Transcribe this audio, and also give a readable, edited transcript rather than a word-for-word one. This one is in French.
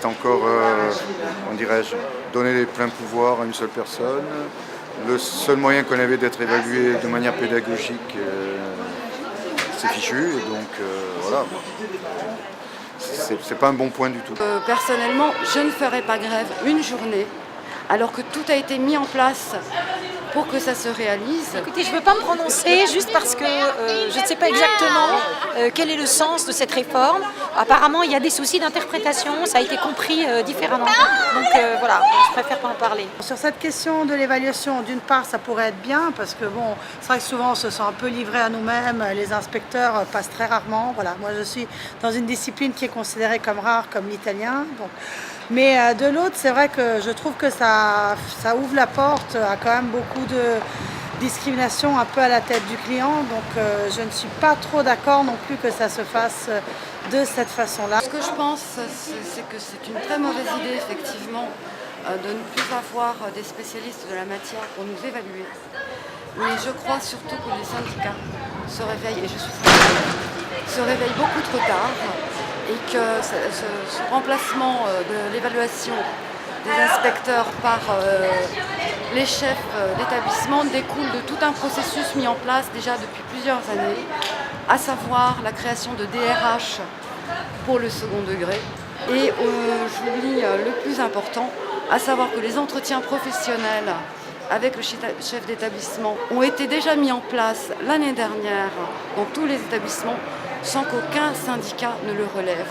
reste encore, on dirais-je, donner les pleins pouvoirs à une seule personne. Le seul moyen qu'on avait d'être évalué de manière pédagogique, c'est fichu, et donc voilà. C'est pas un bon point du tout. Personnellement, je ne ferai pas grève une journée, alors que tout a été mis en place pour que ça se réalise. Écoutez, je ne veux pas me prononcer juste parce que je ne sais pas exactement quel est le sens de cette réforme. Apparemment, il y a des soucis d'interprétation, ça a été compris différemment. Donc voilà, je préfère pas en parler. Sur cette question de l'évaluation, d'une part, ça pourrait être bien parce que bon, c'est vrai que souvent on se sent un peu livré à nous-mêmes. Les inspecteurs passent très rarement. Voilà, moi je suis dans une discipline qui est considérée comme rare, comme l'italien. Donc. Mais de l'autre, c'est vrai que je trouve que ça ouvre la porte à quand même beaucoup de discrimination un peu à la tête du client. Donc je ne suis pas trop d'accord non plus que ça se fasse de cette façon-là. Ce que je pense, c'est que c'est une très mauvaise idée, effectivement, de ne plus avoir des spécialistes de la matière pour nous évaluer. Mais je crois surtout que les syndicats se réveillent, et je suis syndicale, se réveillent beaucoup trop tard, et que ce remplacement de l'évaluation des inspecteurs par les chefs d'établissement découle de tout un processus mis en place déjà depuis plusieurs années, à savoir la création de DRH pour le second degré. Et j'oublie le plus important, à savoir que les entretiens professionnels avec le chef d'établissement ont été déjà mis en place l'année dernière dans tous les établissements sans qu'aucun syndicat ne le relève.